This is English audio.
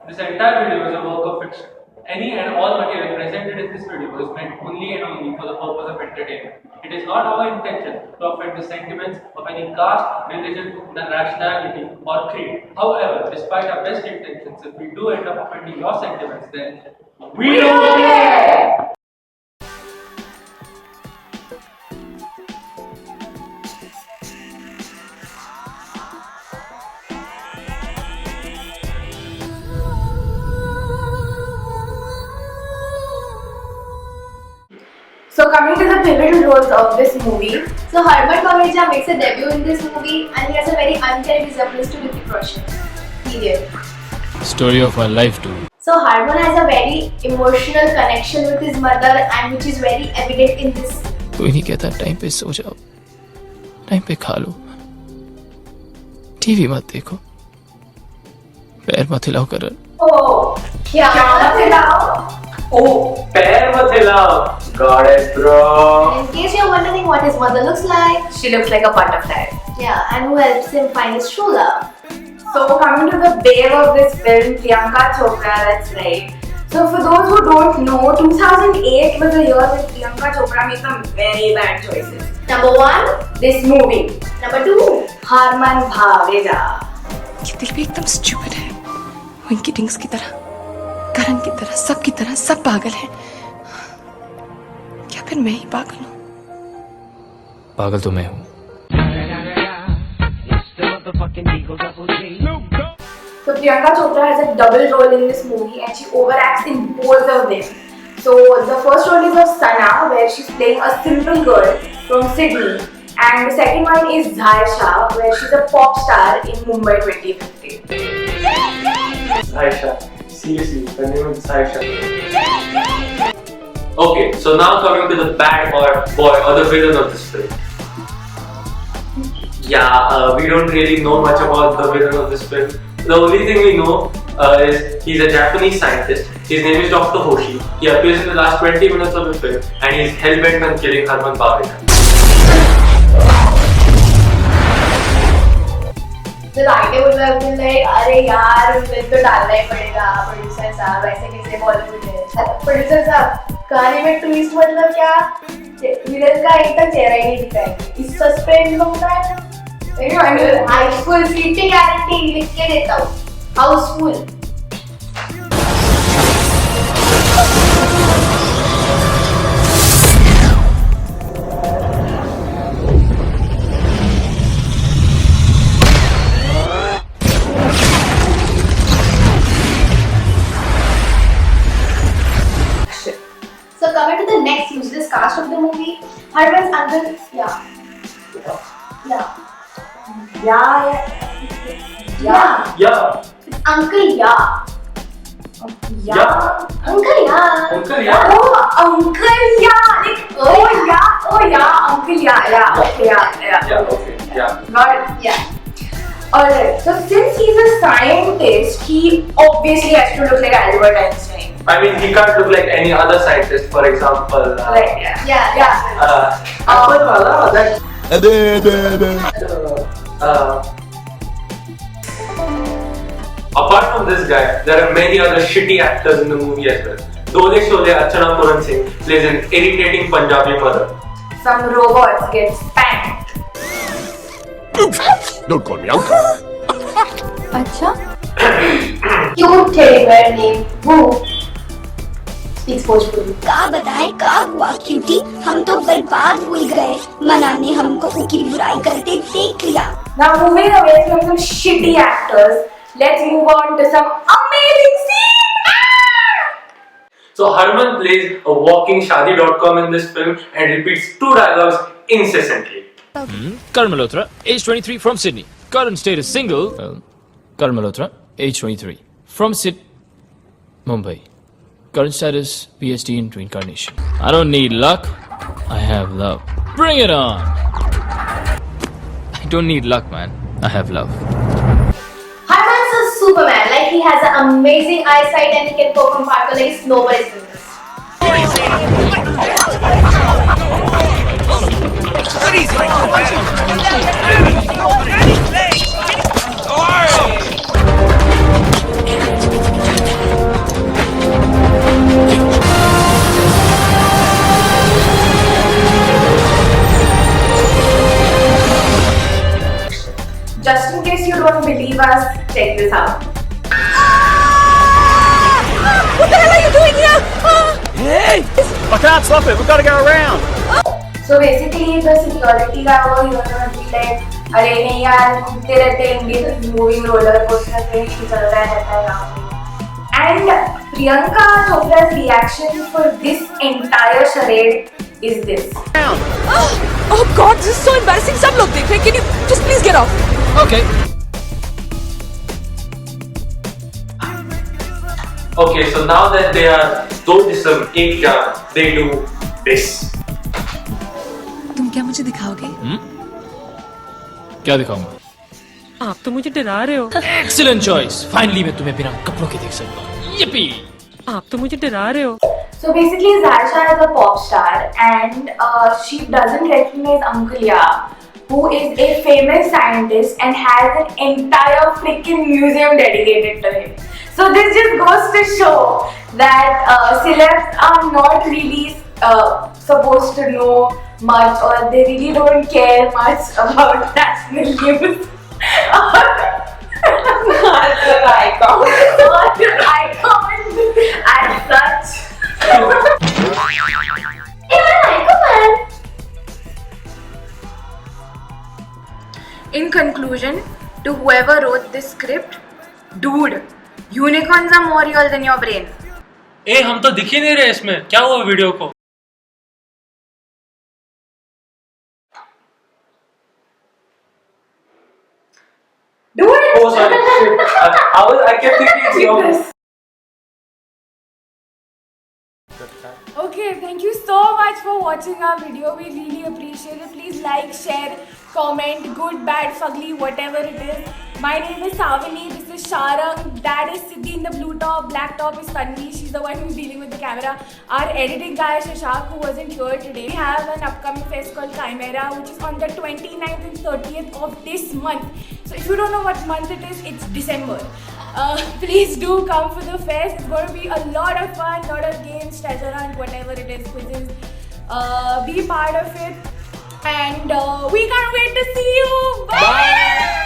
This entire video is a work of fiction. Any and all material presented in this video is meant only and only for the purpose of entertainment. It is not our intention to offend the sentiments of any caste, religion, nationality, or creed. However, despite our best intentions, if we do end up offending your sentiments, then we don't care! So coming to the pivotal roles of this movie, So Harman Baweja makes a debut in this movie and he has a very uncanny resemblance to Hrithik Roshan. Period. Story of my life too. So Harman has a very emotional connection with his mother and which is very evident in this. कोई नहीं कहता time पे सो जाओ, time पे खा लो, TV मत देखो, पैर मत हिलाओ करण। oh, क्या मत हिलाओ? Oh, पैर मत हिलाओ! Got it, bro! In case you're wondering what his mother looks like, She looks like a butterfly. yeah, and who helps him find his true love. So coming to the babe of this film, Priyanka Chopra, that's right. So for those who don't know, 2008 was the year that Priyanka Chopra made some very bad choices. Number 1, This movie, number 2, Harman Baweja. ये दिल भी एकदम stupid है, वो इनकी टिंग्स की तरह, करण की तरह, सब पागल हैं। क्या फिर मैं ही पागल हूँ? पागल तो मैं हूँ। So Priyanka Chopra has a double role in this movie and she overacts in both of them. So the first role is of Sana, where she's playing a simple girl from Sydney, and the second one is Zaisha, where she's a pop star in Mumbai 2015. Aisha. Seriously, her name is Aisha. Okay, so now coming to the bad boy or the villain of this film. Yeah, we don't really know much about the villain of this film. The only thing we know is he's a Japanese scientist. His name is Dr. Hoshi. He appears in the last 20 minutes of the film and he's hell-bent on killing Harman Baweja. the writer would have been like, अरे यार villain तो डालना ही पड़ेगा, producer साहब ऐसे कैसे बॉलीवुड है, producer साहब कहानी में ट्विस्ट मतलब क्या, विलन का एक तक चेहरा ही नहीं दिखाएंगे, इस सस्पेंस होता है ना, हाउसफुल सीट की गारंटी लिख के देता हूँ, Housefull. So coming to the next useless cast of the movie, Harman's uncle, yeah. It's Uncle Ya. Yeah. Uncle Ya. Uncle, yeah. Oh, Uncle Ya! Like, Uncle Ya. Yeah, okay, yeah. Yeah, okay, yeah. Got it. Yeah. Alright, so since he's a scientist, he obviously has to look like Albert Einstein. I mean, he can't look like any other scientist, for example. Right, yeah. Yeah. Apple wala, that. Apart from this guy, there are many other shitty actors in the movie as well. Dole Sholay Archana Puran Singh plays an irritating Punjabi mother. Some robots get spanked. Don't call me uncle. अच्छा? Cute teddy bear named Boo speaks Bhojpuri. का बताए का हुआ cutie, हम तो बर्बाद हो गए, मनाने हमको उनकी बुराई करते देख लिया. Now moving away from some shitty actors, let's move on to some amazing scenes. So Harman plays a walking Shadi.com in this film and repeats two dialogues incessantly. Karan Malhotra, age 23 from Sydney. Current status single. Karan Malhotra, age 23 from Mumbai. Current status PhD in reincarnation. I don't need luck, I have love. Bring it on! I don't need luck, man. I have love. Harman's a Superman, like he has an amazing eyesight and he can perform parkour like it's nobody's business. case you don't believe us, check this out. What the hell are you doing here? Hey! I can't stop it. We've got to go around. So basically, the security guy over here will be like, अरे नहीं यार घूमते रहते हैं Indian moving roller coaster पे ही चलता रहता है यहाँ पे. And Priyanka Chopra's reaction for this entire charade is this. Oh God, this is so embarrassing. सब लोग देख रहे हैं. Can you just please get off? Okay. Okay, so now that they are doing this एक job, they do this. तुम क्या मुझे दिखाओगे? क्या दिखाऊंगा? आप तो मुझे डरा रहे हो. Excellent choice. Finally मैं तुम्हें बिना कपड़ों के देख सकता हूँ. Yippee! आप तो मुझे डरा रहे हो. So basically, Zarsha is a pop star and she doesn't recognize Uncle Ya, who is a famous scientist and has an entire freaking museum dedicated to him. So this just goes to show that celebs are not really supposed to know much, or they really don't care much about national news. Icon as such. In conclusion, to whoever wrote this script, dude, unicorns are more real than your brain. ए हम तो दिख ही नहीं रहे इसमें. क्या हुआ video को? Do it! Oh sorry. I kept thinking it's your. Okay, thank you so much for watching our video. We really appreciate it. Please like, share, comment, good, bad, fugly, whatever it is. My name is Savani. This is Sharang. That is Siddhi in the blue top. Black top is Tanvi. She's the one who's dealing with the camera. Our editing guy Shashak, who wasn't here today. We have an upcoming fest called Chimera, which is on the 29th and 30th of this month. So if you don't know what month it is, it's December. Please do come for the fest. It's going to be a lot of fun, lot of games, treasure hunt, whatever it is, quizzes. Be part of it, and we can't wait to see you. Bye.